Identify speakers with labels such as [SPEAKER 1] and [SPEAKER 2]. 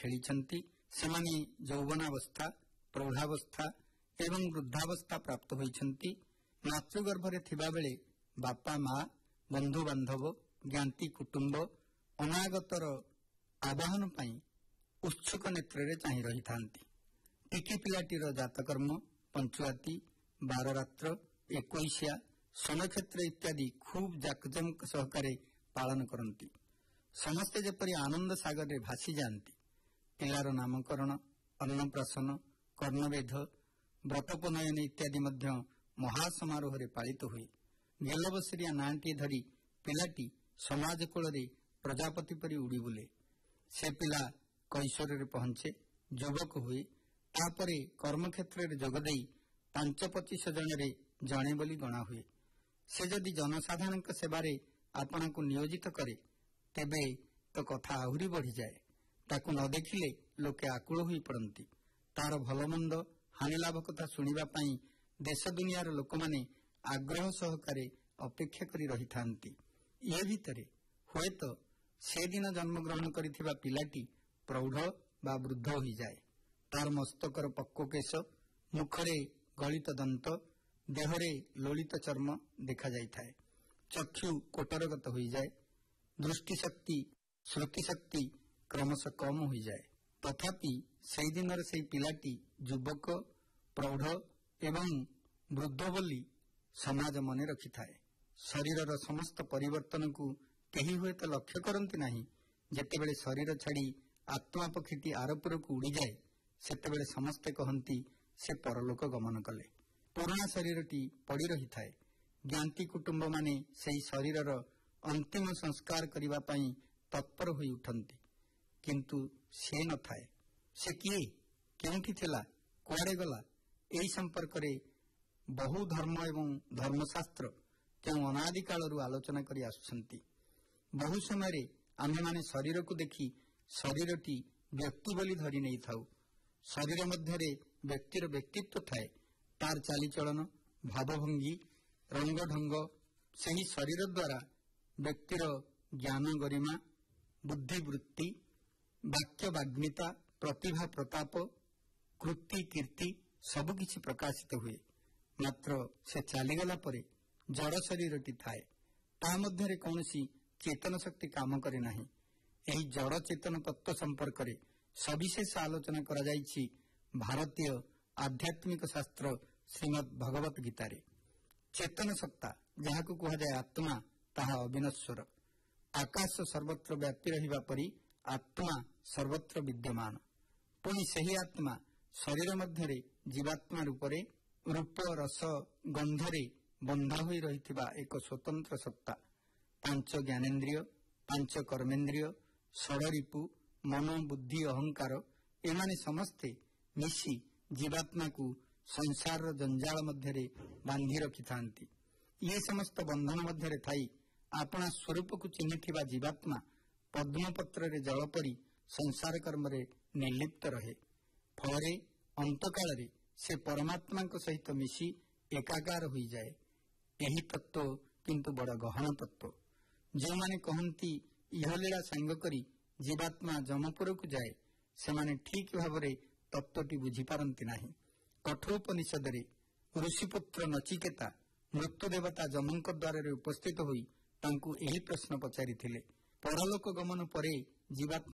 [SPEAKER 1] ଖେଳିଛନ୍ତି ସେମାନେ ଯୌବନାବସ୍ଥା, ପ୍ରୌଢ଼ାବସ୍ଥା ଏବଂ ବୃଦ୍ଧାବସ୍ଥା ପ୍ରାପ୍ତ ହୋଇଛନ୍ତି। ମାତୃଗର୍ଭରେ ଥିବାବେଳେ ବାପା ମା, ବନ୍ଧୁବାନ୍ଧବ, ଜ୍ଞାତି କୁଟୁମ୍ବ ଅନାଗତର ଆବାହନ ପାଇଁ ଉତ୍ସୁକ ନେତ୍ରରେ ଚାହିଁ ରହିଥାନ୍ତି। ଟିକି ପିଲାଟିର ଜାତକର୍ମ, ପଞ୍ଚୁଆତି, ବାରରାତ୍ର, ଏକୋଇଶିଆ, ସମକ୍ଷେତ୍ର ଇତ୍ୟାଦି ଖୁବ୍ ଜାକଜମକ ସହକାରେ ପାଳନ କରନ୍ତି। ସମସ୍ତେ ଯେପରି ଆନନ୍ଦ ସାଗରରେ ଭାସି ଯାଆନ୍ତି। ପିଲାର ନାମକରଣ, ଅନ୍ନପ୍ରାଶନ, କର୍ଣ୍ଣଭେଦ, ବ୍ରତୋପନୟନ ଇତ୍ୟାଦି ମଧ୍ୟ ମହାସମାରୋହରେ ପାଳିତ ହୁଏ। ଗେଲବସରିଆ ନାଁଟିଏ ଧରି ପିଲାଟି ସମାଜ କୂଳରେ ପ୍ରଜାପତି ପରି ଉଡ଼ି ବୁଲେ। ସେ ପିଲା କୈଶୋରରେ ପହଞ୍ଚେ, ଯୁବକ ହୁଏ, ତାପରେ କର୍ମକ୍ଷେତ୍ରରେ ଯୋଗଦେଇ 5-25 ଜଣରେ ଜଣେ ବୋଲି ଗଣା ହୁଏ। ସେ ଯଦି ଜନସାଧାରଣଙ୍କ ସେବାରେ ଆପଣଙ୍କୁ ନିୟୋଜିତ କରେ ତେବେ ତ କଥା ଆହୁରି ବଢ଼ିଯାଏ। ତାକୁ ନ ଦେଖିଲେ ଲୋକେ ଆକୁଳ ହୋଇପଡ଼ନ୍ତି। ତାର ଭଲମନ୍ଦ ହାନିଲାଭ କଥା ଶୁଣିବା ପାଇଁ ଦେଶ ଦୁନିଆର ଲୋକମାନେ ଆଗ୍ରହ ସହକାରେ ଅପେକ୍ଷା କରି ରହିଥାନ୍ତି। ଏ ଭିତରେ ହୁଏତ ସେଦିନ ଜନ୍ମଗ୍ରହଣ କରିଥିବା ପିଲାଟି ପ୍ରୌଢ଼ ବା ବୃଦ୍ଧ ହୋଇଯାଏ। ତାର ମସ୍ତକର ପକ୍ୱ କେଶ, ମୁଖରେ ଗଳିତ ଦନ୍ତ, ଦେହରେ ଲୋଳିତ ଚର୍ମ ଦେଖାଯାଇଥାଏ। ଚକ୍ଷୁ କୋଟରଗତ ହୋଇଯାଏ। ଦୃଷ୍ଟିଶକ୍ତି, ସ୍ମୃତିଶକ୍ତି କ୍ରମଶଃ କମ୍ ହୋଇଯାଏ। ତଥାପି ସେହିଦିନର ସେହି ପିଲାଟି ଯୁବକ, ପ୍ରୌଢ଼ ଏବଂ ବୃଦ୍ଧ ବୋଲି ସମାଜ ମନେ ରଖିଥାଏ। ଶରୀରର ସମସ୍ତ ପରିବର୍ତ୍ତନକୁ କେହି ହୁଏତ ଲକ୍ଷ୍ୟ କରନ୍ତି ନାହିଁ। ଯେତେବେଳେ ଶରୀର ଛାଡ଼ି ଆତ୍ମା ପକ୍ଷୀଟି ଆରପୁରକୁ ଉଡ଼ିଯାଏ ସେତେବେଳେ ସମସ୍ତେ କହନ୍ତି ସେ ପରଲୋକ ଗମନ କଲେ। ପୁରୁଣା ଶରୀରଟି ପଡ଼ି ରହିଥାଏ। ଜ୍ଞାତି କୁଟୁମ୍ବମାନେ ସେହି ଶରୀରର ଅନ୍ତିମ ସଂସ୍କାର କରିବା ପାଇଁ ତତ୍ପର ହୋଇ ଉଠନ୍ତି। କିନ୍ତୁ ସେ ନଥାଏ। ସେ କିଏ, କେଉଁଠି ଥିଲା, କୁଆଡ଼େ ଗଲା, ଏହି ସମ୍ପର୍କରେ ବହୁ ଧର୍ମ ଏବଂ ଧର୍ମଶାସ୍ତ୍ର କେଉଁ ଅନାଦି କାଳରୁ ଆଲୋଚନା କରି ଆସୁଛନ୍ତି। ବହୁ ସମୟରେ ଆମ୍ଭେମାନେ ଶରୀରକୁ ଦେଖି ଶରୀରଟି ବ୍ୟକ୍ତି ବୋଲି ଧରି ନେଇଥାଉ। ଶରୀର ମଧ୍ୟରେ ବ୍ୟକ୍ତିର ବ୍ୟକ୍ତିତ୍ୱ ଥାଏ। ତାର ଚାଲିଚଳନ, ଭାବଭଙ୍ଗୀ, ରଙ୍ଗଢଙ୍ଗ ସେହି ଶରୀର ଦ୍ୱାରା ବ୍ୟକ୍ତିର ଜ୍ଞାନ ଗରିମା, ବୁଦ୍ଧିବୃତ୍ତି, ବାକ୍ୟ ବାଗ୍ମିତା, ପ୍ରତିଭା ପ୍ରତାପ, କୃତି କୀର୍ତ୍ତି ସବୁକିଛି ପ୍ରକାଶିତ ହୁଏ। ମାତ୍ର ସେ ଚାଲିଗଲା ପରେ ଜଡ଼ ଶରୀରଟି ଥାଏ। ତା ମଧ୍ୟରେ କୌଣସି ଚେତନ ଶକ୍ତି କାମ କରେ ନାହିଁ। ଏହି ଜଡ଼ ଚେତନ ତତ୍ତ୍ୱ ସମ୍ପର୍କରେ ସବିଶେଷ ଆଲୋଚନା କରାଯାଇଛି ଭାରତୀୟ ଆଧ୍ୟାତ୍ମିକ ଶାସ୍ତ୍ର ଶ୍ରୀମଦ୍ ଭଗବତ ଗୀତାରେ। ଚେତନ ସତ୍ତା ଯାହାକୁ କୁହାଯାଏ ଆତ୍ମା, ତାହା ଅବିନଶ୍ୱର। ଆକାଶ ସର୍ବତ୍ର ବ୍ୟାପୀ ରହିବା ପରି ଆତ୍ମା ସର୍ବତ୍ର ବିଦ୍ୟମାନ। ପୁଣି ସେହି ଆତ୍ମା ଶରୀର ମଧ୍ୟରେ ଜୀବାତ୍ମା ରୂପରେ ରୂପ, ରସ, ଗନ୍ଧରେ ବନ୍ଧା ହୋଇ ରହିଥିବା ଏକ ସ୍ୱତନ୍ତ୍ର ସତ୍ତା। 5 ଜ୍ଞାନେନ୍ଦ୍ରିୟ, 5 କର୍ମେନ୍ଦ୍ରିୟ, ଷଡ଼ରିପୁ, ମନ, ବୁଦ୍ଧି, ଅହଙ୍କାର ଏମାନେ ସମସ୍ତେ ମିଶି ଜୀବାତ୍ମାକୁ ସଂସାରର ଜଞ୍ଜାଳ ମଧ୍ୟରେ ବାନ୍ଧି ରଖିଥାନ୍ତି। ଇଏ ସମସ୍ତ ବନ୍ଧନ ମଧ୍ୟରେ ଥାଇ ଆପଣା ସ୍ୱରୂପକୁ ଚିହ୍ନିଥିବା ଜୀବାତ୍ମା ପଦ୍ମପତ୍ରରେ ଜଳ ପରି ସଂସାର କର୍ମରେ ନିର୍ଲିପ୍ତ ରହେ। ଫଳରେ ଅନ୍ତକାଳରେ ସେ ପରମାତ୍ମାଙ୍କ ସହିତ ମିଶି ଏକାକାର ହୋଇଯାଏ। ଏହି ତତ୍ତ୍ୱ କିନ୍ତୁ ବଡ଼ ଗହନ ତତ୍ତ୍ୱ। ଯେଉଁମାନେ କହନ୍ତି ଇହଲୀଳା ସାଙ୍ଗ କରି ଜୀବାତ୍ମା ଯମପୁରକୁ ଯାଏ, ସେମାନେ ଠିକ୍ ଭାବରେ ତତ୍ତ୍ୱଟି ବୁଝିପାରନ୍ତି ନାହିଁ। କଠୋପନିଷଦରେ ଋଷିପୁତ୍ର ନଚିକେତା ମୃତ୍ୟୁ ଦେବତା ଯମଙ୍କ ଦ୍ୱାରରେ ଉପସ୍ଥିତ ହୋଇ ତାଙ୍କୁ ଏହି ପ୍ରଶ୍ନ ପଚାରିଥିଲେ। ପରଲୋକ ଗମନ ପରେ ଜୀବାତ୍ମା